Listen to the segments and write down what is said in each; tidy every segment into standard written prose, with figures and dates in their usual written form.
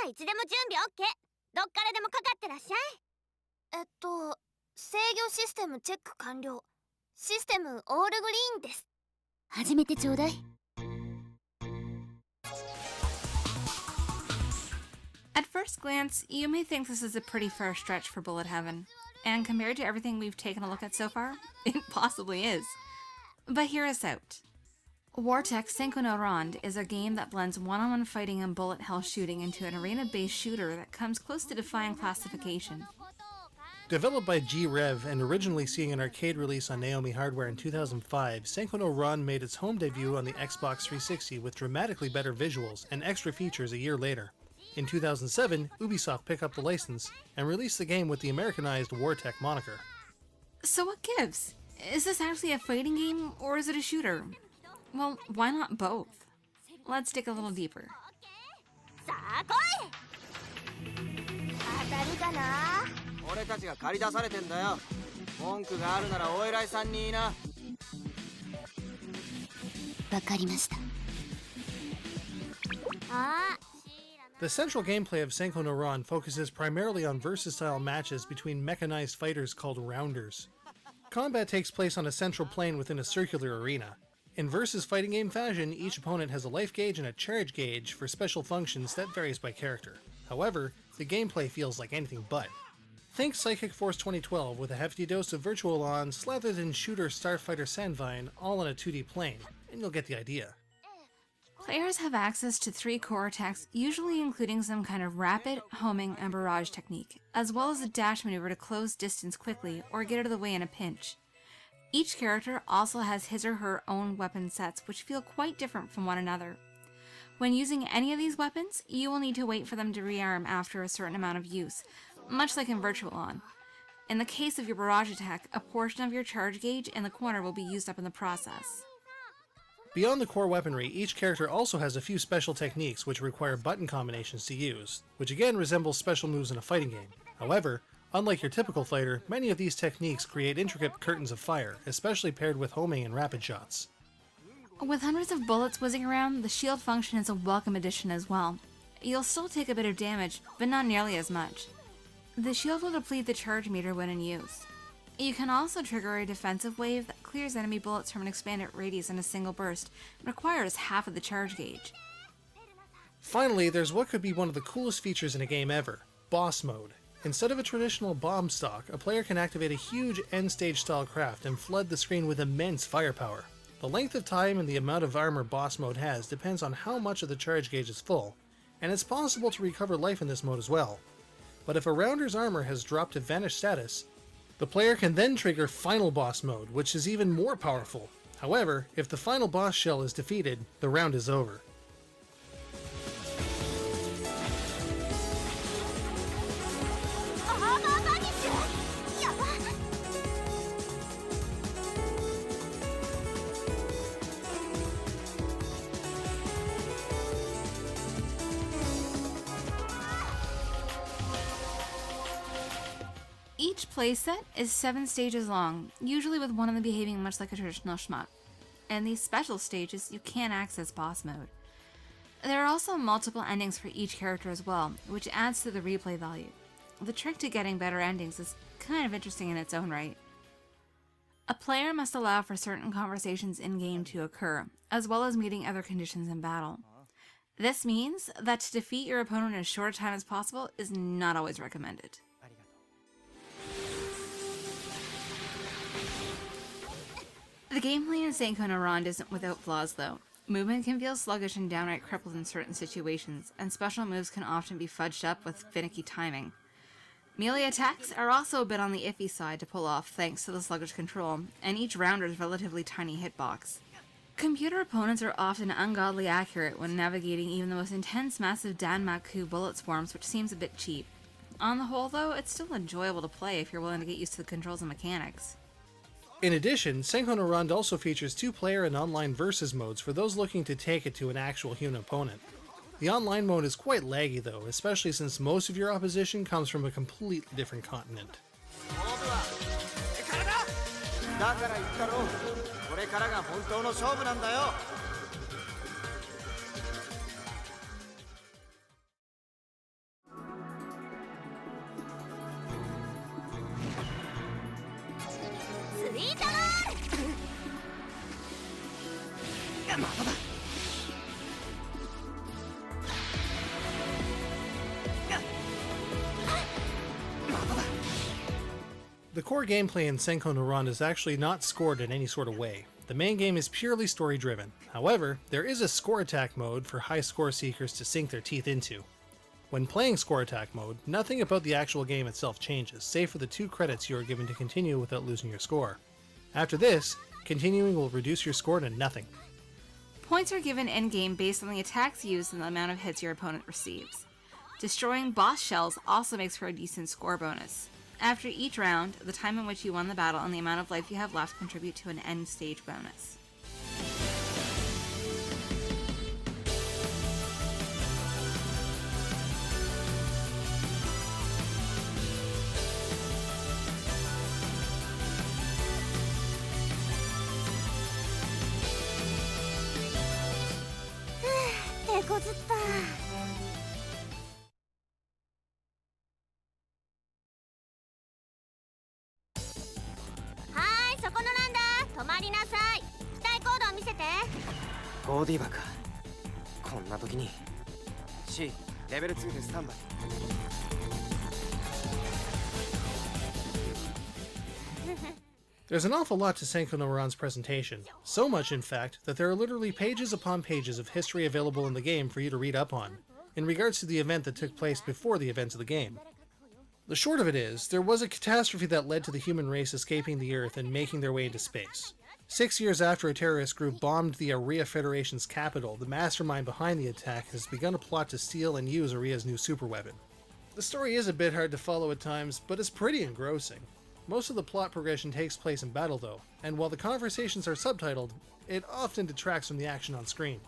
いつでも準備 OK。 どっからでもかかってらっしゃい。制御システムチェック完了。システムオールグリーンです。始めてちょうだい。At first glance, you may think this is a pretty fair stretch for Bullet Heaven, and compared to everything we've taken a look at so far, it possibly is. But hear us out. WarTech Senko no Ronde is a game that blends one-on-one fighting and bullet hell shooting into an arena-based shooter that comes close to defying classification. Developed by G-Rev and originally seeing an arcade release on Naomi hardware in 2005, Senko no Ronde made its home debut on the Xbox 360 with dramatically better visuals and extra features a year later. In 2007, Ubisoft picked up the license and released the game with the Americanized WarTech moniker. So what gives? Is this actually a fighting game, or is it a shooter? Well, why not both? Let's dig a little deeper. The central gameplay of Senko no Ronde focuses primarily on versus-style matches between mechanized fighters called rounders. Combat takes place on a central plane within a circular arena. In versus fighting game fashion, each opponent has a life gauge and a charge gauge for special functions that varies by character. However, the gameplay feels like anything but. Think Psychic Force 2012 with a hefty dose of Virtual On slathered in shooter Starfighter Sandvine all on a 2D plane, and you'll get the idea. Players have access to 3 core attacks, usually including some kind of rapid, homing, and barrage technique, as well as a dash maneuver to close distance quickly or get out of the way in a pinch. Each character also has his or her own weapon sets, which feel quite different from one another. When using any of these weapons, you will need to wait for them to rearm after a certain amount of use, much like in Virtual On. In the case of your barrage attack, a portion of your charge gauge in the corner will be used up in the process. Beyond the core weaponry, each character also has a few special techniques which require button combinations to use, which again resembles special moves in a fighting game. However, unlike your typical fighter, many of these techniques create intricate curtains of fire, especially paired with homing and rapid shots. With hundreds of bullets whizzing around, the shield function is a welcome addition as well. You'll still take a bit of damage, but not nearly as much. The shield will deplete the charge meter when in use. You can also trigger a defensive wave that clears enemy bullets from an expanded radius in a single burst and requires half of the charge gauge. Finally, there's what could be one of the coolest features in a game ever, Boss Mode. Instead of a traditional bomb stock, a player can activate a huge end-stage style craft and flood the screen with immense firepower. The length of time and the amount of armor Boss Mode has depends on how much of the charge gauge is full, and it's possible to recover life in this mode as well. But if a rounder's armor has dropped to Vanish status, the player can then trigger Final Boss Mode, which is even more powerful. However, if the final boss shell is defeated, the round is over. Each playset is 7 stages long, usually with one of them behaving much like a traditional shmup. In these special stages, you can access boss mode. There are also multiple endings for each character as well, which adds to the replay value. The trick to getting better endings is kind of interesting in its own right. A player must allow for certain conversations in-game to occur, as well as meeting other conditions in battle. This means that to defeat your opponent in as short a time as possible is not always recommended. The gameplay in Senko no Ronde isn't without flaws though. Movement can feel sluggish and downright crippled in certain situations, and special moves can often be fudged up with finicky timing. Melee attacks are also a bit on the iffy side to pull off thanks to the sluggish control, and each rounder's relatively tiny hitbox. Computer opponents are often ungodly accurate when navigating even the most intense massive DANMAKU bullet swarms, which seems a bit cheap. On the whole though, it's still enjoyable to play if you're willing to get used to the controls and mechanics. In addition, Senko no Ronde also features 2-player and online versus modes for those looking to take it to an actual human opponent. The online mode is quite laggy though, especially since most of your opposition comes from a completely different continent. The core gameplay in Senko no Ronde is actually not scored in any sort of way. The main game is purely story driven. However, there is a score attack mode for high score seekers to sink their teeth into. When playing score attack mode, nothing about the actual game itself changes, save for the 2 credits you are given to continue without losing your score. After this, continuing will reduce your score to nothing. Points are given in-game based on the attacks used and the amount of hits your opponent receives. Destroying boss shells also makes for a decent score bonus. After each round, the time in which you won the battle and the amount of life you have left contribute to an end stage bonus. OD バかこんな時に C レベル2でスタンバイ There's an awful lot to Senko no Ronde's presentation, so much in fact that there are literally pages upon pages of history available in the game for you to read up on, in regards to the event that took place before the events of the game. The short of it is, there was a catastrophe that led to the human race escaping the Earth and making their way into space. 6 years after a terrorist group bombed the Aria Federation's capital, the mastermind behind the attack has begun a plot to steal and use Aria's new superweapon. The story is a bit hard to follow at times, but it's pretty engrossing. Most of the plot progression takes place in battle though, and while the conversations are subtitled, it often detracts from the action on screen.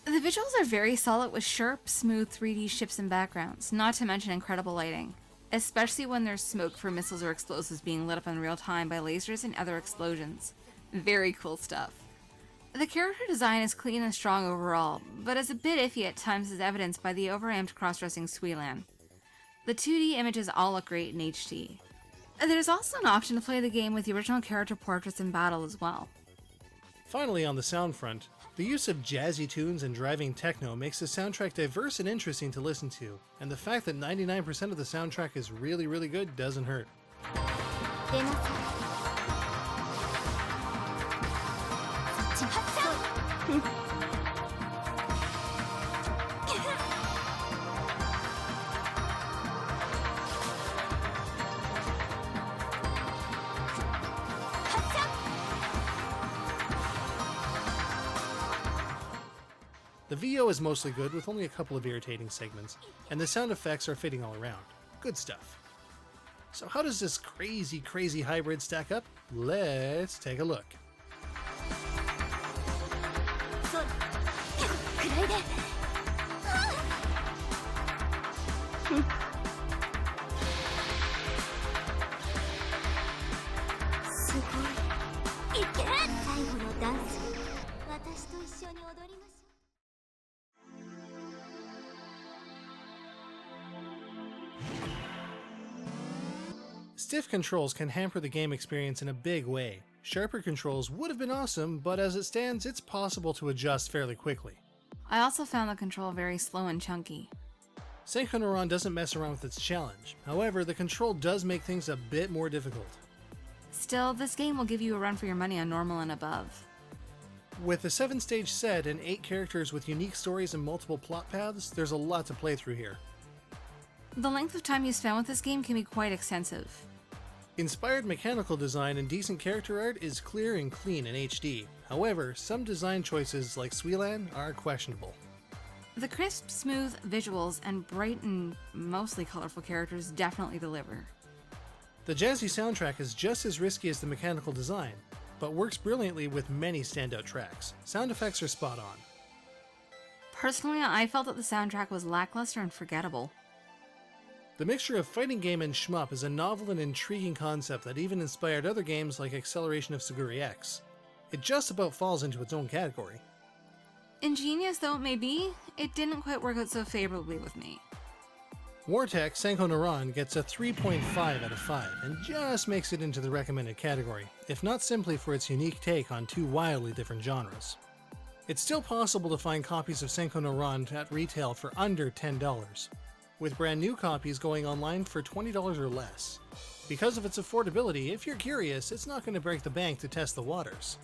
The visuals are very solid with sharp, smooth 3D ships and backgrounds, not to mention incredible lighting, especially when there's smoke from missiles or explosives being lit up in real time by lasers and other explosions. Very cool stuff. The character design is clean and strong overall, but is a bit iffy at times as evidenced by the overamped cross-dressing Suilan. The 2D images all look great in HD. There's also an option to play the game with the original character portraits in battle as well. Finally, on the sound front, the use of jazzy tunes and driving techno makes the soundtrack diverse and interesting to listen to, and the fact that 99% of the soundtrack is really good doesn't hurt. The VO is mostly good with only a couple of irritating segments, and the sound effects are fitting all around. Good stuff. So how does this crazy hybrid stack up? Let's take a look. Stiff controls can hamper the game experience in a big way. Sharper controls would have been awesome, but as it stands, it's possible to adjust fairly quickly. I also found the control very slow and chunky. Senko no Ronde doesn't mess around with its challenge. However, the control does make things a bit more difficult. Still, this game will give you a run for your money on normal and above. With a 7-stage set and 8 characters with unique stories and multiple plot paths, there's a lot to play through here. The length of time you spend with this game can be quite extensive. Inspired mechanical design and decent character art is clear and clean in HD. However, some design choices like Suilan are questionable. The crisp, smooth visuals and bright and mostly colorful characters definitely deliver. The jazzy soundtrack is just as risky as the mechanical design, but works brilliantly with many standout tracks. Sound effects are spot on. Personally, I felt that the soundtrack was lackluster and forgettable. The mixture of fighting game and shmup is a novel and intriguing concept that even inspired other games like Acceleration of Suguri X. It just about falls into its own category. Ingenious though it may be, it didn't quite work out so favorably with me. WarTech Senko no Ronde gets a 3.5 out of 5 and just makes it into the recommended category, if not simply for its unique take on 2 wildly different genres. It's still possible to find copies of Senko no Ronde at retail for under $10, with brand new copies going online for $20 or less. Because of its affordability, if you're curious, it's not going to break the bank to test the waters.